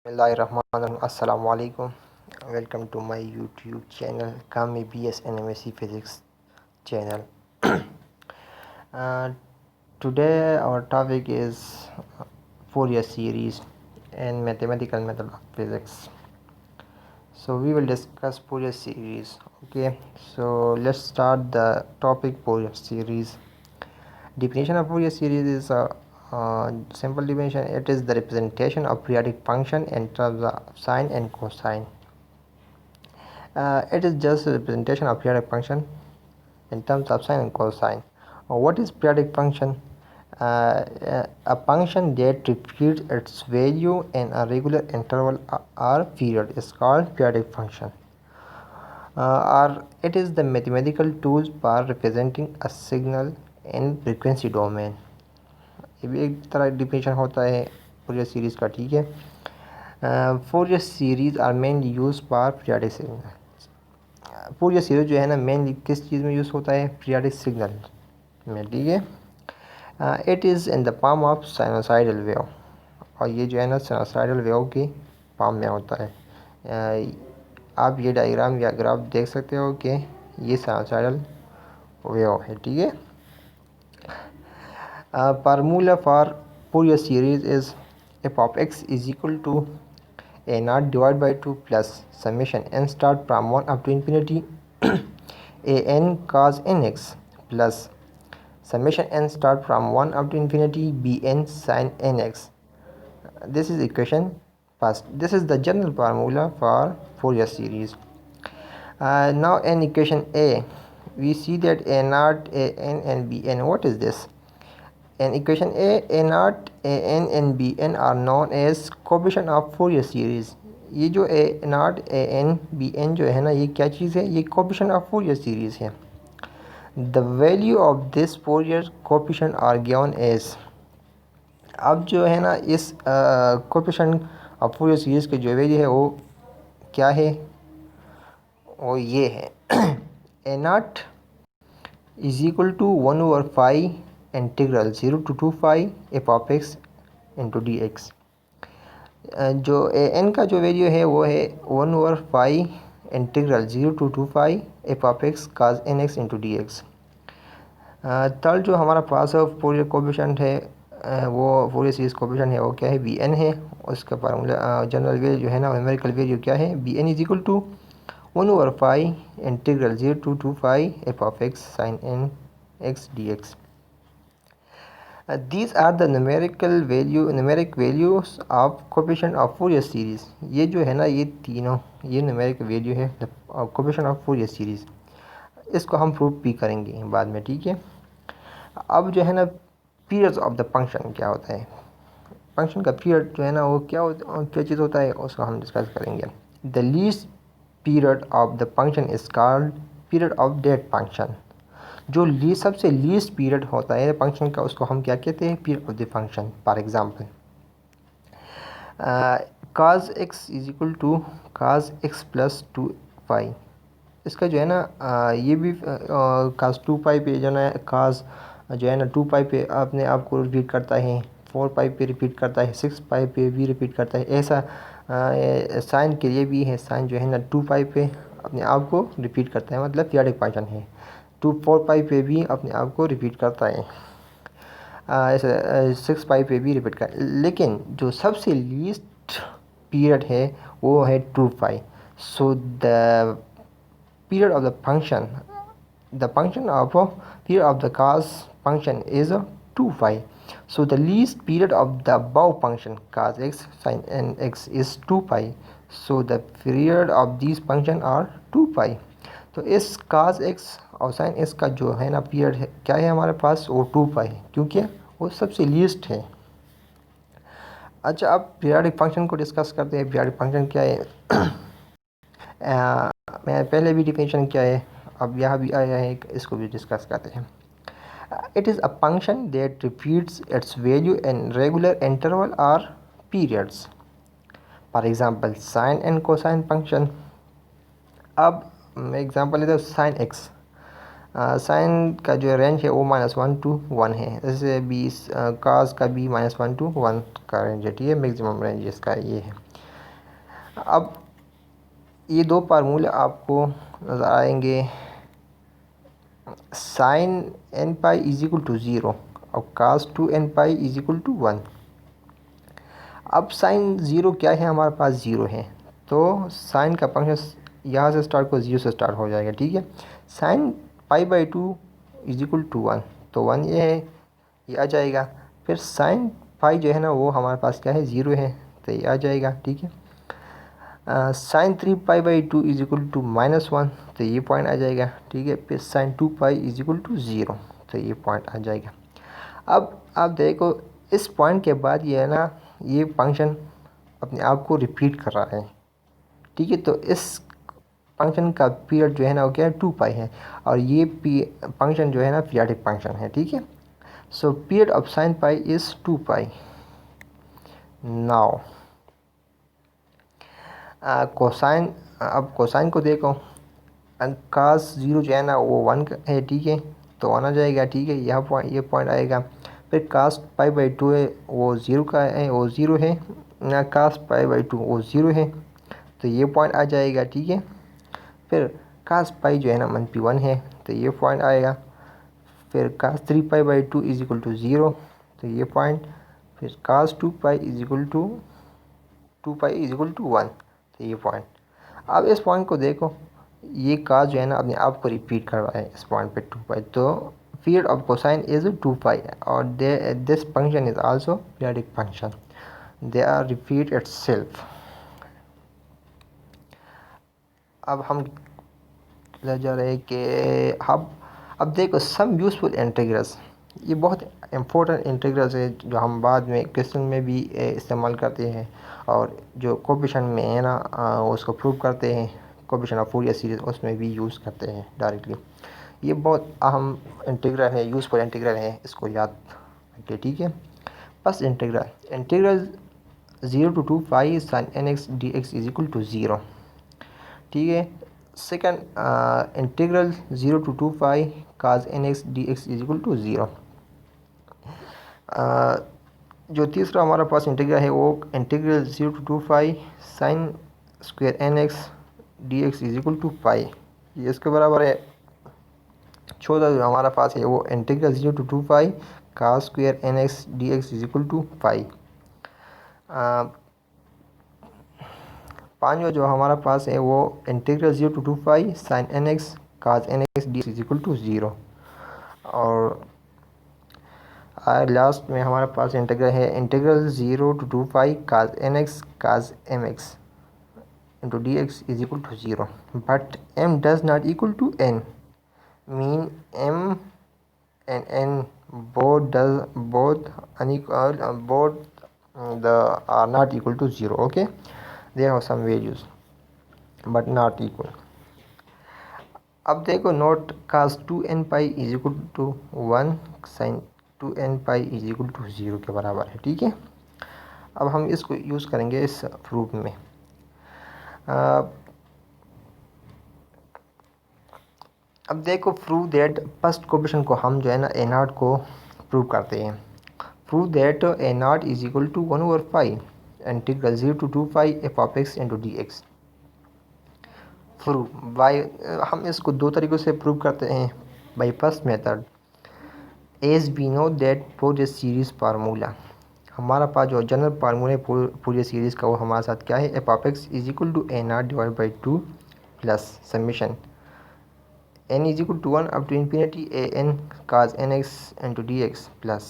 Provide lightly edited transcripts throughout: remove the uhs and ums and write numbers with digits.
Bismillahirrahmanirrahim. Assalamu alaikum. Welcome to my YouTube channel, Kami BS NMSC Physics channel. uh, Today our topic is Fourier series and mathematical method of physics. So we will discuss Fourier series. Okay, so let's start the topic. Fourier series. Definition of Fourier series is a simple definition. It is the representation of periodic function in terms of sine and cosine. It is just a representation of periodic function in terms of sine and cosine. What is periodic function? A function that repeats its value in a regular interval or period is called periodic function. Or it is the mathematical tools for representing a signal in frequency domain. ये भी एक तरह definition होता है Fourier series का, ठीक है। Fourier series are mainly use for periodic signal. Fourier series जो है ना मेनली किस चीज़ में यूज़ होता है? पीरियोडिक सिग्नल में, ठीक है। It is in the form of sinusoidal wave, और ये जो है ना साइनोसाइडल वेव की फॉर्म में होता है। आप ये डायग्राम या ग्राफ देख सकते हो कि ये साइनोसाइडल वेव है, ठीक है। Formula for Fourier series is f of x is equal to a naught divided by 2 plus summation n start from 1 up to infinity a n cos nx plus summation n start from 1 up to infinity b n sin nx. This is equation first. This is the general formula for Fourier series. Now in equation A, we see that a naught, a n and b n. What is this? In equation a naught, a n and b n are known as coefficient of Fourier series. ये जो a naught, a n, b n जो है ना, ये क्या चीज़ है? ये coefficient of Fourier series है. The value of this Fourier coefficient are given as. अब जो है ना इस coefficient of Fourier series के जो वैल्यू है वो क्या है? वो ये है a naught is equal to 1/5 integral 0 to 2 phi f of x into d x. जो ए एन का जो वैल्यू है वो है 1/5 integral 0 to 2 phi f of x cos n x into d x. तल जो हमारा पास फोरियर कोफिशिएंट है वो फोरियर सीरीज कोफिशिएंट है वो क्या है? बी एन है। उसका फार्मूला जनरल वैल्यू जो है ना न्यूमेरिकल वैल्यू क्या है? B n is equal to 1/5 integral 0 to 2 phi f of x sin n x dx. These are the numeric values of coefficient of Fourier series. ये जो है ना ये तीनों ये numeric value है coefficient of Fourier series. इसको हम प्रूव भी करेंगे बाद में, ठीक है। अब जो है ना periods of the function क्या होता है? फंक्शन का पीरियड जो है ना वो क्या चीज़ होता है उसको हम डिस्कस करेंगे। The least period of the function is called period of that function. जो सबसे लीस्ट पीरियड होता है फंक्शन का उसको हम क्या कहते हैं? Period of the function. For example cos x is equal to cos x plus 2 pi. इसका जो है ना ये भी cos 2 पाई पे जो है cos जो है ना 2 पाई पे अपने आप को रिपीट करता है, 4 पाई पे रिपीट करता है, 6 पाई पे भी रिपीट करता है। ऐसा साइन के लिए भी है, साइन जो है ना 2 पाई पे अपने आप को रिपीट करता है, मतलब पीरियडिक फंक्शन है। 4 पाई पे भी अपने आप को रिपीट करता है, ऐसे 6 पाई पे भी रिपीट कर। लेकिन जो सबसे लीस्ट पीरियड है वो है 2 pi. So the period of the function period of the cos function is 2 pi. So the least period of the above function cos x sin n x is 2 pi. So the period of these function are 2 pi. तो इस cos x और sin x का जो है ना period है क्या है हमारे पास? वो 2 पाई, क्योंकि वो सबसे लीस्ट है। अच्छा, अब पीरियडिक फंक्शन को डिस्कस करते हैं। पीरियडिक फंक्शन क्या है? मैं पहले भी डिफिनेशन क्या है, अब यहाँ भी आया है, इसको भी डिस्कस करते हैं। It is a function that repeats its value in regular interval और periods. For example sine and cosine function. अब मैं एग्जांपल लेता हूँ साइन एक्स। साइन का जो रेंज है वो -1 to 1 है। जैसे बी कास का भी -1 to 1 का रेंज है, ठीक है। मैक्सिमम रेंज इसका ये है। अब ये दो फार्मूले आपको नज़र आएंगे। Sine n pi is equal to zero और cos two n pi is equal to 1। अब साइन ज़ीरो क्या है, हमारे पास ज़ीरो है, तो साइन का फंक्शन यहाँ से स्टार्ट को ज़ीरो से स्टार्ट हो जाएगा, ठीक है। Sine pi by two is equal to 1, तो 1 ये है, ये आ जाएगा। फिर साइन पाई जो है ना वो हमारे पास क्या है, ज़ीरो है, तो ये आ जाएगा, ठीक है। Sine 3 pi by two is equal to -1, तो ये पॉइंट आ जाएगा, ठीक है। फिर sine 2 pi is equal to 0, तो ये पॉइंट आ जाएगा। अब आप देखो इस पॉइंट के बाद ये है ना, ये फंक्शन अपने आप को रिपीट कर रहा है, ठीक है। तो इस फंक्शन का पीरियड जो है ना वो क्या है, 2 पाई है, और ये फंक्शन जो है ना पीरियडिक फंक्शन है, ठीक है। So period of sine pi is 2 pi. Now cosine, अब कोसाइन को देखो, कास ज़ीरो जो है ना वो 1 है, ठीक है, तो 1 आ जाएगा, ठीक है, यह पॉइंट, ये पॉइंट आएगा। फिर कास पाई बाई टू है वो 0 का है, वो 0 है ना, कास पाई बाई टू वो 0 है, तो ये पॉइंट आ जाएगा, ठीक है। फिर कास पाई जो है ना -1 है, तो ये पॉइंट आएगा। फिर cos 3 pi by two is equal to 0, तो ये पॉइंट। फिर cos 2 pi is equal to 2 pi is equal to 1, तो ये पॉइंट। अब इस पॉइंट को देखो, ये कास जो है ना अपने आप को रिपीट कर रहा है इस पॉइंट पे 2 पाई, तो period of cosine is 2 pi, और this function is also periodic function, they are repeat itself. अब हम ले जा रहे हैं कि अब देखो सम यूज़फुल इंटीग्रल्स, ये बहुत इम्पोर्टेंट इंटीग्रल्स है जो हम बाद में क्वेश्चन में भी इस्तेमाल करते हैं, और जो कोएफिशिएंट में है ना उसको प्रूव करते हैं, कोएफिशिएंट ऑफ फूरियर सीरीज उसमें भी यूज़ करते हैं डायरेक्टली। ये बहुत अहम इंटीग्रल है, यूज़फुल इंटीग्रल है, इसको याद रखिए, ठीक है। First integral 0 to 2 pi sine n x d x is equal to 0, ठीक है। Second integral 0 to 2 pi cos n x d x is equal to 0। जो तीसरा हमारा पास इंटीग्रल है वो integral 0 to 2 pi sine square n x d x is equal to pi, ये इसके बराबर है। चौथा जो हमारा पास है वो integral 0 to 2 pi cos square n x d x is equal to pi. पाँचवा जो हमारा पास है वो integral 0 to 2 pi sine n x cos n x d is equal to 0। और लास्ट में हमारे पास इंटीग्रल है integral 0 to 2 pi cos n x cos m x into d x is equal to 0, but m does not equal to n, mean m and n both unequal, both are not equal to 0, okay, they have some values but not equal। अब देखो note cos 2n pi is equal to 1 sine 2n pi is equal to 0 के बराबर है, ठीक है। अब हम इसको यूज़ करेंगे इस प्रूफ में। अब देखो प्रूव दैट फर्स्ट कोएफिशिएंट को हम जो है ना a0 को प्रूव करते हैं। Prove that a0 is equal to 1/5 integral 0 to 2 pi f of x into d x. Prove by, हम इसको दो तरीक़ों से प्रूव करते हैं। By first method, as we know that Fourier series formula, हमारा पास जो जनरल फार्मूला फूरियर सीरीज़ का वो हमारे साथ क्या है, f of x is equal to a0 divide by 2 plus summation n is equal to 1 up to infinity a n cos n x into dx plus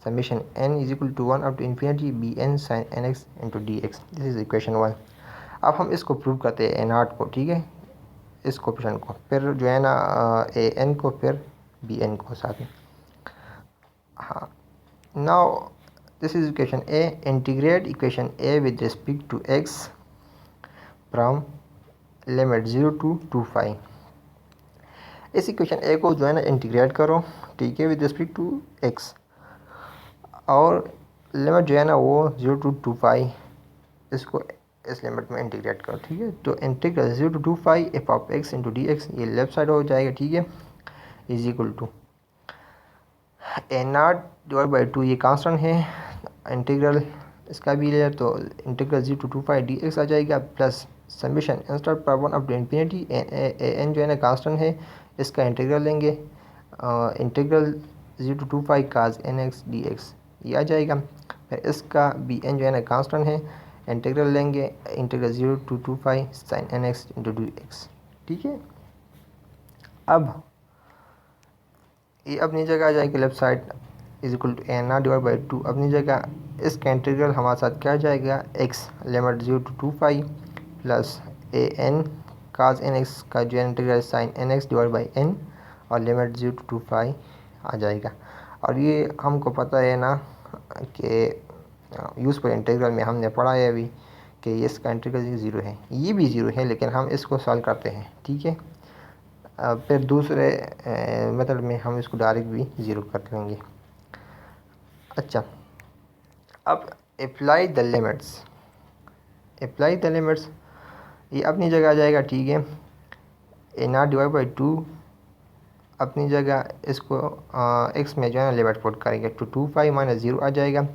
summation n is equal to 1 up to infinity b n sin n x into dx। This is equation 1। अब हम इसको prove करते हैं n0 को, ठीक है, इस coefficient को, फिर जो है ना ए एन को, फिर बी एन को साथ में। हाँ, now this is equation a, integrate equation a with respect to x from limit 0 to 2 pi. इस इक्वेशन ए को जो है ना इंटीग्रेट करो, ठीक है, विद रिस्पेक्ट टू एक्स, और लिमिट जो है ना वो 0 to 2 पाई, इसको इस लिमिट में इंटीग्रेट करो, ठीक है। तो integral 0 to 2 pi f of x into d x, ये लेफ्ट साइड हो जाएगा, ठीक है, is equal to a0 divide by 2, ये कांस्टेंट है, इंटीग्रल इसका भी ले तो इंटीग्रल 0 to 2 डी एक्स आ जाएगा plus summation n star power 1 up to infinity n जो है ना कांस्टेंट है, इसका इंटीग्रल लेंगे integral 0 to 2 cos n x d x ये आ जाएगा। फिर इसका बी एन जो है ना कांस्टेंट है, इंटीग्रल लेंगे integral 0 to 2 sine n x into d x. ठीक है, अब ये अपनी जगह आ जाएगी left side is equal to n r divide by 2 अपनी जगह। इसका इंटीग्रल हमारे साथ क्या आ जाएगा x limit 0 to 2 plus a n cos n x का जो integral sine n x divide by n और लिमिट 0 to 2 आ जाएगा। और ये हमको पता है ना कि यूज़फुल इंटीग्रल में हमने पढ़ा है अभी कि ये इसका इंटीग्रल 0 है, ये भी 0 है, लेकिन हम इसको सॉल्व करते हैं। ठीक है, फिर दूसरे मेथड में हम इसको डायरेक्ट भी 0 कर लेंगे। अच्छा, अब अप्लाई द लिमिट्स ये अपनी जगह आ जाएगा। ठीक है, एन आर डिवाइड बाई 2 अपनी जगह, इसको एक्स में जो है ना लिमिट पुट करेंगे तो 2 माइनस 0 आ जाएगा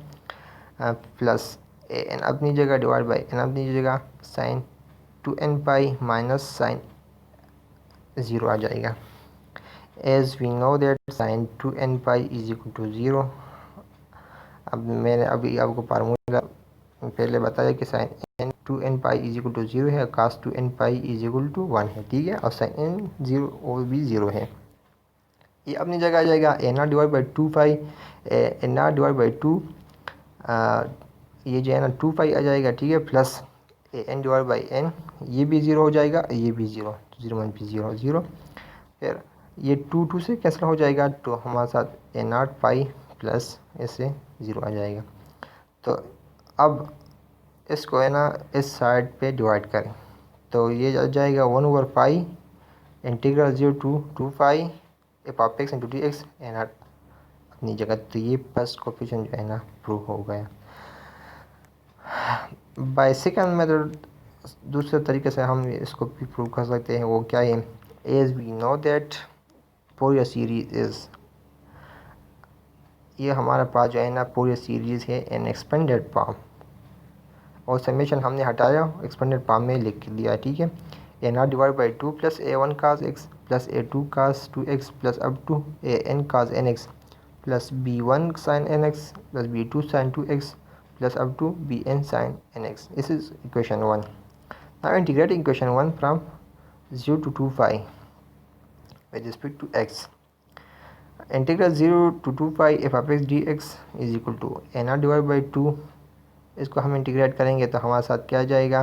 प्लस ए एन अपनी जगह डिवाइड बाई एन अपनी जगह sine 2n pi minus sine 0 आ जाएगा। As we know that sine 2n pi is equal to 0। अब मैंने अभी आपको फार्मूला पहले बताया कि sine n 2n pi is equal to 0 है, cos 2n pi is equal to 1 है। ठीक है, और साइन एन 0 और भी 0 है। ये अपनी जगह आ जाएगा n r divide by 2 n r divide by 2 ये जो है ना 2 आ जाएगा। ठीक है, plus a n divide by n ये भी 0 हो जाएगा, ये भी 0, 0 वन भी 0 0। फिर ये 2 से कैंसिल हो जाएगा तो हमारे साथ एन आर पाई प्लस ऐसे 0 आ जाएगा। तो अब इसको है ना इस साइड पे डिवाइड करें तो ये आ जाएगा 1/पाई integral 0 to 2 f of x into d x n are अपनी जगह। तो ये फर्स्ट कोफिशिएंट जो है ना प्रूव हो गया। बाय सेकंड मेथड दूसरे तरीके से हम इसको भी प्रूव कर सकते हैं। वो क्या है, as we know that Fourier series is, ये हमारे पास जो है ना फोरियर सीरीज़ है एन एक्सपेंडेड फॉर्म, और समेशन हमने हटाया एक्सपेंडेड फॉर्म में लिख दिया। ठीक है, n r divide by 2 plus a one cos x plus a two cos 2x plus up to a n cos n x plus b one sine n x plus b two sine 2x plus up to B n sine n x. This is equation 1। Now integrate equation 1 from 0 to 2 with respect to x. Integral 0 to 2 f of x d x is equal to n r divide by 2। इसको हम integrate करेंगे तो हमारे साथ क्या आ जाएगा,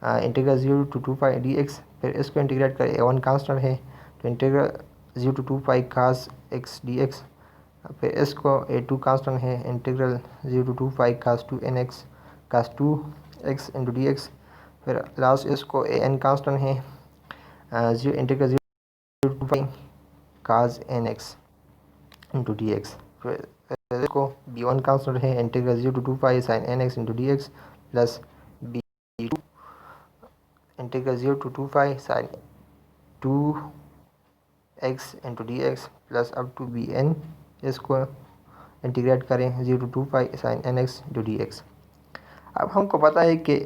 integral 0 to 2 d x. फिर इसको इंटीग्रेट करें, ए वन कांस्टेंट है तो integral 0 to 2 cos x d x. फिर इसको ए टू कांस्टेंट है, integral 0 to 2 cos 2 n x cos 2x into d x. फिर लास्ट इसको ए एन कांस्टेंट है, integral 0 to 2 cos n x into d x. फिर इसको b one constant है, integral 0 to 2 sine n x into d x plus b two integral 0 to 2 sine 2x into d x plus up to B n. इसको integrate करें 0 to 2 sine n x into d x. अब हमको पता है कि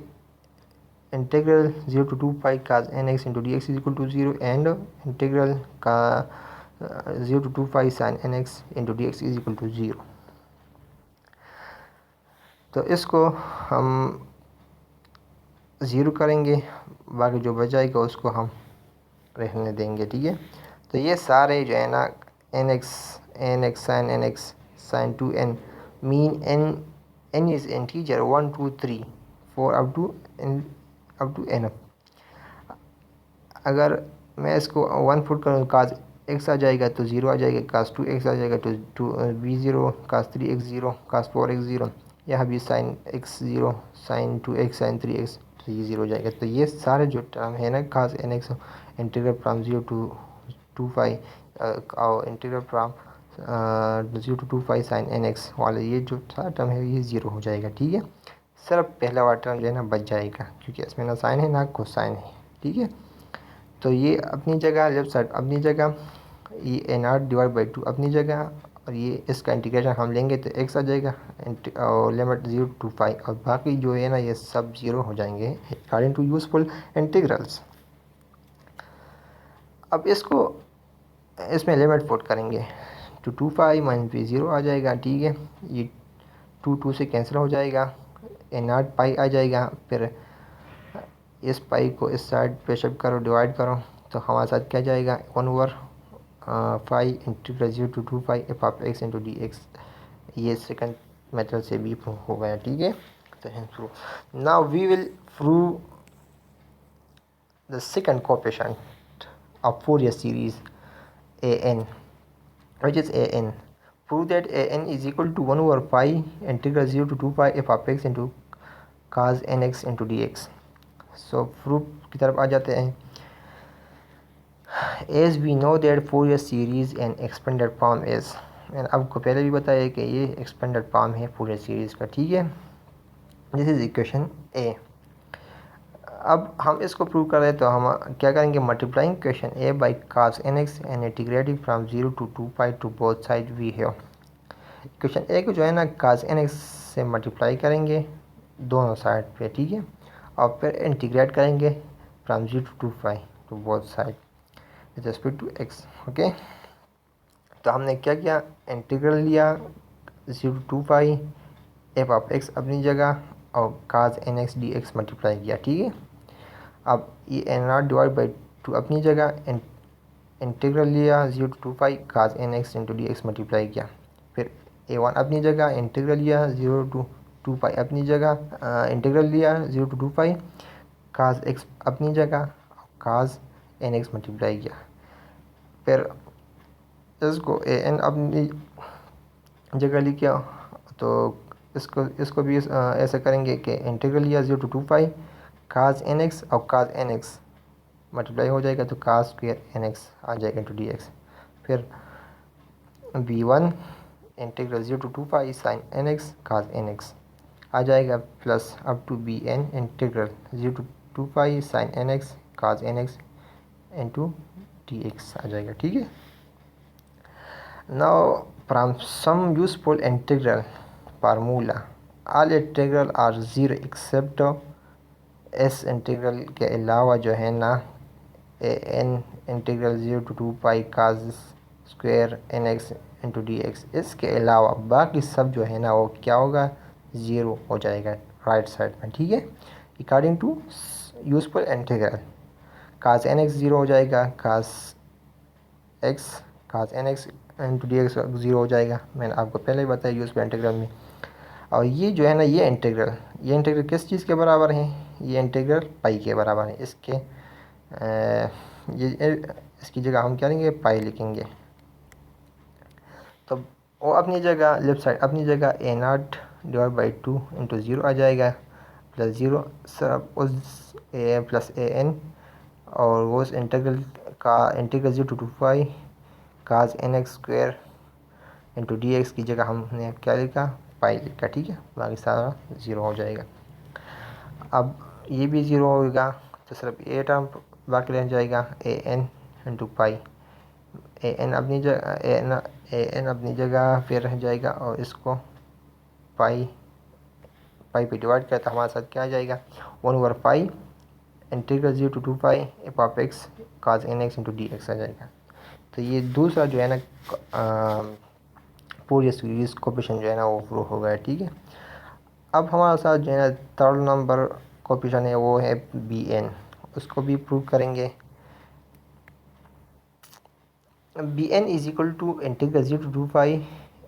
integral 0 to 2 cos n x into d x is equal to 0 and integral का 0 to 2 sine n x into d x is equal to 0। तो इसको हम 0 करेंगे, बाकी जो बच जाएगा उसको हम रहने देंगे। ठीक है, तो ये सारे जो है ना n x sine n x sine 2n mean n is integer 1 2 3 4 up to n. अगर मैं इसको 1 फुट करूँ काज एक्स आ जाएगा तो 0 आ जाएगा, कास 2x आ जाएगा तो बी 0, कास 3x 0, कास 4x 0, यहाँ भी sign x 0 sign 2x sign 3x तो ये 0 हो जाएगा। तो ये सारे जो टर्म है ना cos n x integral from 0 to 2 और integral from 0 to 2 sine n x वाले ये जो सारा टर्म है ये 0 हो जाएगा। ठीक है, सिर्फ पहला वाला टर्म जो है ना बच जाएगा क्योंकि इसमें ना साइन है ना कोसाइन है। ठीक है, तो ये अपनी जगह लेफ्ट साइड अपनी जगह, ये एन आर डिवाइड बाई 2 अपनी जगह और ये इसका इंटीग्रेशन हम लेंगे तो x आ जाएगा और लिमिट 0 to 5 और बाकी जो है ना ये सब 0 हो जाएंगे अकॉर्डिंग टू यूज़फुल इंटीग्रल्स। अब इसको इसमें लिमिट पुट करेंगे टू 2 पाई माइनस बी 0 आ जाएगा, ठीक है। ये 2 से कैंसिल हो जाएगा, ए नॉट पाई आ जाएगा। फिर इस पाई को इस साइड पे शिफ्ट करो, डिवाइड करो तो हमारे साथ क्या जाएगा 1/5 integral 0 to 2 pi f of x into d x. ये सेकंड मेथड से भी प्रूव हो गया, ठीक है। तो now we will prove the second coefficient of Fourier series an, which is an. Prove that an is equal to 1/pi integral 0 to 2 pi f of x into cos nx into dx. So proof की तरफ आ जाते हैं। As we know that Fourier series and expanded form is, मैंने आपको पहले भी बताया कि ये expanded form है Fourier series का, ठीक है। This is equation A. अब हम इसको प्रूव कर रहे हैं तो हम क्या करेंगे, multiplying equation a by cos n x and integrating from 0 to 2 pi to both side we है। इक्वेशन ए को जो है ना कास एन एक्स से मल्टीप्लाई करेंगे दोनों साइड पे, ठीक है, और फिर इंटीग्रेट करेंगे from 0 to 2 pi to both side with respect to x, okay. तो हमने क्या किया, इंटीग्रल लिया 0 to 2 pi f of x अपनी जगह और cos n x d x multiply किया, ठीक है। अब ये एन नॉट डिवाइड बाई 2 अपनी जगह, इंटीग्रल लिया 0 to 2 pi cos n x into d x multiply किया। फिर a1 अपनी जगह, इंटीग्रल लिया 0 to 2 पाई अपनी जगह, इंटीग्रल लिया 0 to 2 पाई काज एक्स अपनी जगह, काज एन एक्स मल्टीप्लाई किया। फिर इसको ए एन अपनी जगह लिखा तो इसको भी ऐसा करेंगे कि इंटीग्रल लिया 0 to 2 pi cos n x और काज एन एक्स मल्टीप्लाई हो जाएगा तो काज स्क्वायर एन एक्स आ जाएगा इंटू डी एक्स। फिर b1 integral 0 to 2 pi sine n x cos n x आ जाएगा plus up to B n integral 0 to 2 pi sine n x cos n x into d x आ जाएगा, ठीक है। Now from some useful integral formula all integral are 0 except s integral के अलावा जो है ना A n integral 0 to 2 pi cos square n x into d x, इसके अलावा बाकी सब जो है ना वो क्या होगा, ज़ीरो हो जाएगा राइट साइड में, ठीक है। According to useful integral cos n x zero हो जाएगा, cos n x into d x zero हो जाएगा, मैंने आपको पहले ही बताया यूजफुल इंटीग्रल में। और ये जो है ना ये इंटीग्रल किस चीज़ के बराबर है, ये इंटीग्रल पाई के बराबर है। इसकी जगह हम क्या लेंगे, पाई लिखेंगे। तो वो अपनी जगह लेफ्ट साइड अपनी जगह ए नॉट डिवाइड बाई 2 इंटू 0 आ जाएगा प्लस 0 सब उस ए प्लस ए एन और वो उस इंटीग्रल का integral 0 to 2 pi cos n x square into d x की जगह हमने क्या लिखा, पाई लिखा, ठीक है। बाकी सारा 0 हो जाएगा। अब ये भी 0 होगा तो सिर्फ ए टर्म बाकी रह जाएगा A N into pi, A N अपनी जगह फिर रह जाएगा और इसको पाई पे डिवाइड किया तो हमारे साथ क्या आ जाएगा 1/पाई integral 0 to 2 pi f of x cos n x into d x आ जाएगा। तो ये दूसरा जो है ना पूरी सीरीज कोएफिशिएंट जो है ना वो प्रूव हो गया, ठीक है। अब हमारे साथ जो है ना थर्ड नंबर कोएफिशिएंट है वो है बी एन, उसको भी प्रूव करेंगे। B n is equal to integral 0 to 2 pi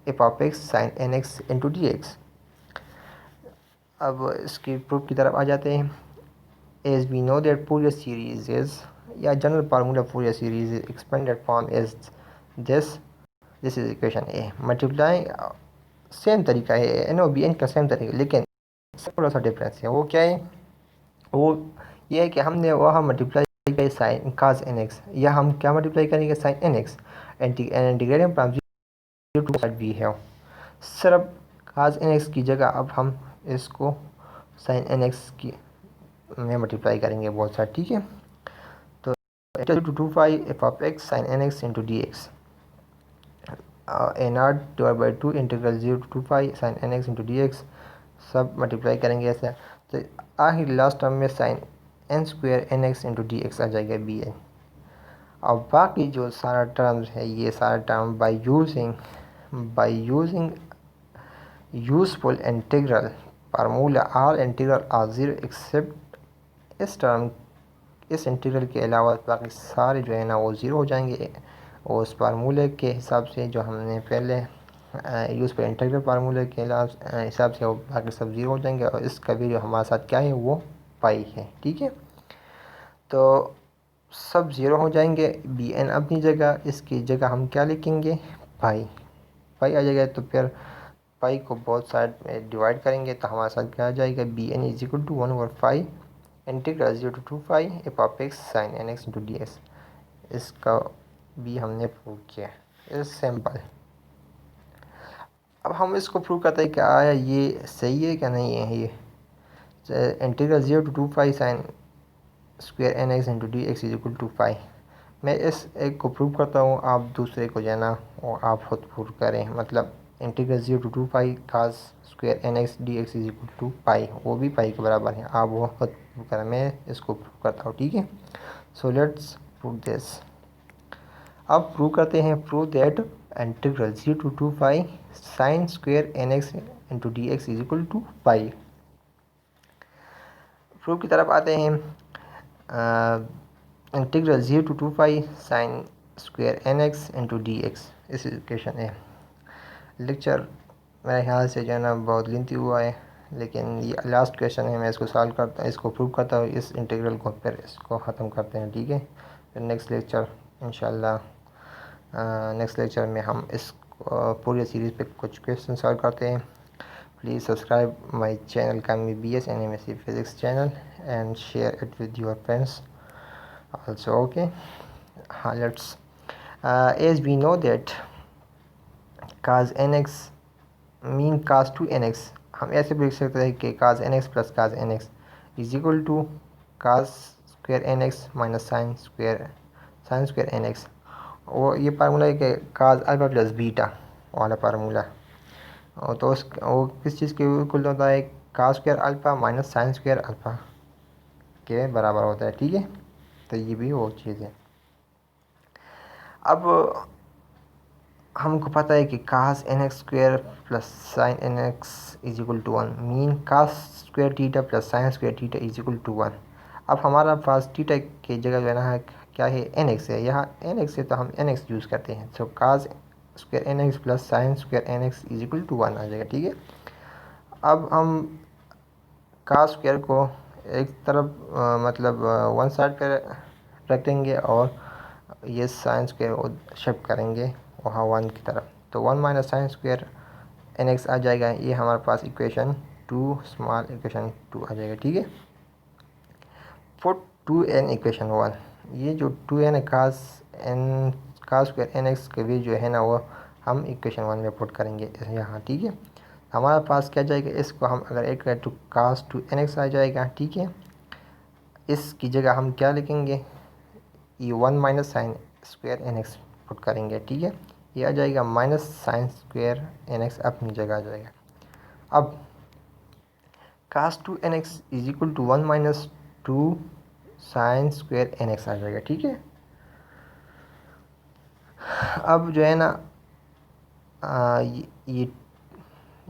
f of x sine n x into d x. अब इसकी प्रूफ की तरफ आ जाते हैं। As we know that Fourier series is या general formula Fourier series expanded form is this is equation A. Multiply same तरीका है, एन और बी एन का सेम तरीका, लेकिन थोड़ा सा डिफरेंस है। वो क्या है, वो ये है कि हमने वहाँ मल्टीप्लाई किया साइन काज एन एक्स, या हम क्या मल्टीप्लाई करेंगे sine n x integrating from 0 to 2 we है। सिर्फ काज एन एक्स की जगह अब हम इसको साइन एन एक्स की में मल्टीप्लाई करेंगे बहुत सारा, ठीक है। तो 0 to 2 pi f of x sine n x into d x a not divide by 2 integral 0 to 2 sine n x into d x, सब मल्टीप्लाई करेंगे ऐसे। तो आखिर लास्ट टर्म में sine n square n x into d x आ जाएगा B N. अब बाकी जो सारा टर्म्स है ये सारा term by using useful integral formula all integral are zero except इस इंटीग्रल के अलावा बाकी सारे जो है ना वो ज़ीरो हो जाएंगे। और उस फार्मूले के हिसाब से जो हमने पहले यूज़फुल इंटीग्रल फार्मूले के हिसाब से वो बाकी सब ज़ीरो हो जाएंगे। और इसका भी जो हमारे साथ क्या है वो पाई है, ठीक है। तो सब ज़ीरो हो जाएंगे, बी एन अपनी जगह, इसकी जगह हम क्या लिखेंगे पाई आ जाएगा। तो फिर पाई को बोथ साइड में डिवाइड करेंगे तो हमारे साथ क्या आ जाएगा B n is equal to 1/5 integral 0 to 2 f of x sine n x into d x. इसका भी हमने प्रूव किया, इस सिंपल। अब हम इसको प्रूव करते हैं कि आया ये सही है क्या नहीं है। ये integral 0 to 2 sine square n x into d x is equal to 5। मैं इस एक को प्रूव करता हूँ, आप दूसरे को जाना और आप खुद प्रूव करें। मतलब integral 0 to 2 cos square n x d x is equal to pi, वो भी पाई के बराबर है, आप वो खुद प्रूव करें। मैं इसको प्रूव करता हूँ, ठीक है। So let's prove this. अब प्रूव करते हैं, prove that integral 0 to 2 sine square n x into d x is equal to pi. Proof की तरफ आते हैं। Integral 0 to 2 sine square n x into d x, इस इक्वेशन है। Lecture मेरे ख्याल से जो है ना बहुत गिनती हुआ है, लेकिन ये लास्ट क्वेश्चन है। मैं इसको सॉल्व करता, इसको प्रूव करता हूँ, इस इंटीग्रल को, फिर इसको ख़त्म करते हैं, ठीक है। फिर नेक्स्ट लेक्चर इंशाल्लाह, नेक्स्ट लेक्चर में हम इस पूरी सीरीज़ पे कुछ क्वेश्चन सॉल्व करते हैं। Please subscribe my channel Kammi BS and MSc Physics channel and share it with your friends also, okay. Let's as we know that cos nx mean cos 2nx, हम ऐसे भी लिख सकते हैं कि cos nx plus cos nx is equal to cos square nx minus sine square nx। और ये formula है कि cos अल्फा प्लस बीटा वाला फार्मूला। तो वो किस चीज़ के इक्वल होता है, cos square alpha minus sine square alpha के बराबर होता है, ठीक है। तो ये भी वो चीज़ है। अब हमको पता है कि cos nx square plus sine nx is equal to 1 mean cos square theta plus sine square theta is equal to 1। अब हमारा पास थीटा की जगह जो है ना क्या है nx है, यहाँ nx है तो हम nx यूज़ करते हैं। तो cos square nx plus sine square nx is equal to 1 आ जाएगा, ठीक है। अब हम cos स्क्वायर को एक तरफ मतलब वन साइड पर रख देंगे और ये साइन स्क्वायर को शिफ्ट करेंगे वहाँ 1 की तरफ। तो 1 माइनस साइन स्क्वायर nx आ जाएगा। ये हमारे पास इक्वेशन 2 स्मॉल इक्वेशन 2 आ जाएगा, ठीक है। पुट 2n इक्वेशन 1, ये जो 2n है cos स्क्वायर nx के भी जो है ना वो हम इक्वेशन 1 में पुट करेंगे यहाँ, ठीक है। हमारे पास क्या जाएगा, इसको हम अगर ऐड करें तो cos 2nx आ जाएगा, ठीक है। इसकी जगह हम क्या लिखेंगे, ये 1 minus sine square nx put करेंगे, ठीक है। ये आ जाएगा माइनस साइन स्क्वायर nx अपनी जगह आ जाएगा। अब cos 2nx is equal to 1 minus 2 sine square nx आ जाएगा, ठीक है। अब जो है ना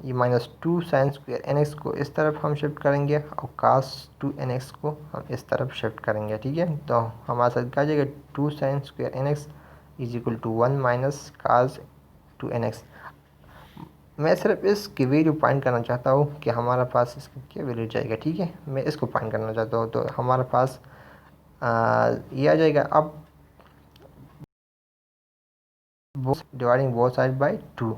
ये माइनस 2 साइन स्क्वायर nx को इस तरफ हम शिफ्ट करेंगे और cos 2nx को हम इस तरफ शिफ्ट करेंगे, ठीक है। तो हमारे साथ क्या आ जाएगा 2 sine square nx is equal to 1 minus cos 2nx। मैं सिर्फ इसकी वैल्यू फाइंड करना चाहता हूँ कि हमारे पास इसकी क्या वैल्यू जाएगा, ठीक है। मैं इसको फाइंड करना चाहता हूँ। तो हमारे पास ये आ जाएगा। अब डिवाइडिंग बोथ साइड बाई 2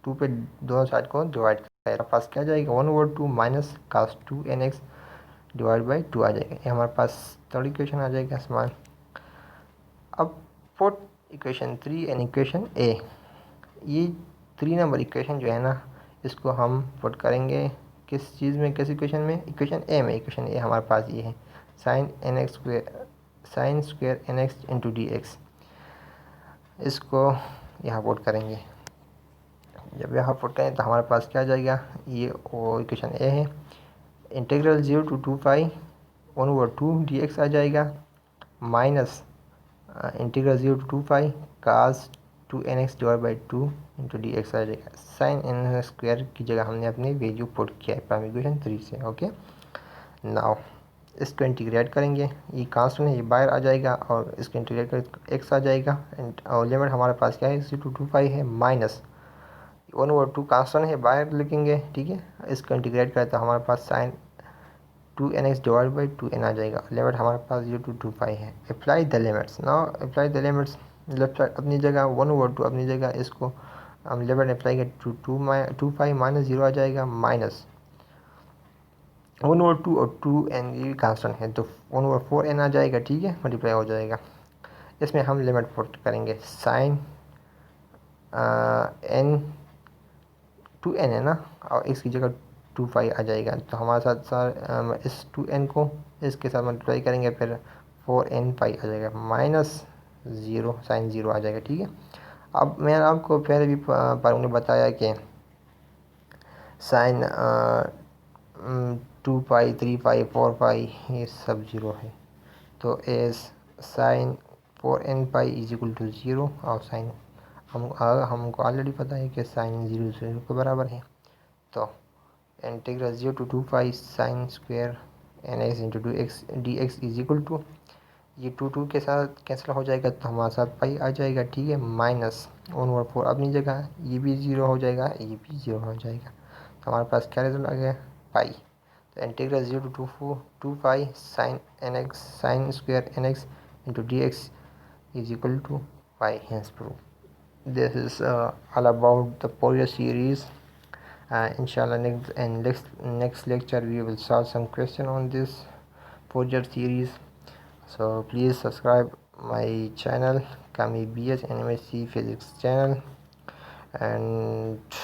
पे दोनों साइड को डिवाइड करें, पास क्या जाएगा 1/2 minus cos 2nx divide by 2 आ जाएगा। ये हमारे पास थर्ड इक्वेशन आ जाएगा समान। अब फोर्थ इक्वेशन 3 एंड इक्वेशन ए, ये 3 नंबर इक्वेशन जो है ना इसको हम पुट करेंगे किस चीज़ में, किस इक्वेशन में, इक्वेशन ए में। इक्वेशन ए हमारे पास ये है sign square nx into d x, इसको यहाँ पुट करेंगे। जब यहाँ पुट करें तो हमारे पास क्या आ जाएगा, ये वो इक्वेशन ए है, इंटीग्रल 0 to 2 पाई 1/2 dx आ जाएगा, minus integral 0 to 2 pi cos 2nx divide by 2 into d x आ जाएगा। साइन एन स्क्वायर की जगह हमने अपनी वैल्यू पुट किया है प्राइमरी इक्वेशन 3 से। ओके, नाउ इसको इंटीग्रेट करेंगे, ये कांस्टेंट है ये बाहर आ जाएगा और इसको इंटीग्रेट कर एक्स आ जाएगा, और लिमिट हमारे पास क्या है 0 to 2 पाई है, माइनस 1/2 कांस्टेंट है बाहर लिखेंगे, ठीक है। इसको इंटीग्रेट करें तो हमारे पास sine 2nx divide by 2n आ जाएगा, लिमिट हमारे पास 0 to 2 पाई है। Apply the limits, now apply the limits, left side अपनी जगह 1/2 अपनी जगह, इसको हम लिमिट अप्लाई करें 2 पाई माइनस 0 आ जाएगा, माइनस 1/2 और 2n ये कांस्टेंट है तो 1/4n आ जाएगा, ठीक है, मल्टीप्लाई हो जाएगा। इसमें हम लिमिट पुट करेंगे, साइन n 2n है ना, और इसकी जगह 2 पाई आ जाएगा, तो हमारे साथ साथ इस 2n को इसके साथ मल्टीप्लाई करेंगे, फिर 4n पाई आ जाएगा, माइनस 0 साइन 0 आ जाएगा, ठीक है। अब मैंने आपको पहले भी पर बताया कि साइन 2 पाई 3 पाई 4 पाई ये सब 0 है, तो as sine 4n pi is equal to 0, और साइन हमको ऑलरेडी पता है कि साइन 0 के बराबर है, तो integral 0 to 2 pi sine square n x into 2x d x is equal to, ये 2 के साथ कैंसिल हो जाएगा तो हमारे साथ पाई आ जाएगा, ठीक है, माइनस 1/4 अपनी जगह, ये भी 0 हो जाएगा, ये भी 0 हो जाएगा, तो हमारे पास क्या रिजल्ट आ गया, पाई। तो integral 0 to 2 pi sine n x sine square n x into d x is equal to pi, hence proof. This is all about the Fourier series. Inshallah, next lecture we will solve some question on this Fourier series. So please subscribe my channel, Kami BH NMSC Physics channel, and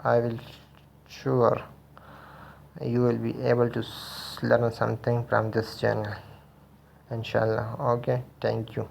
I will sure you will be able to learn something from this channel. Inshallah. Okay. Thank you.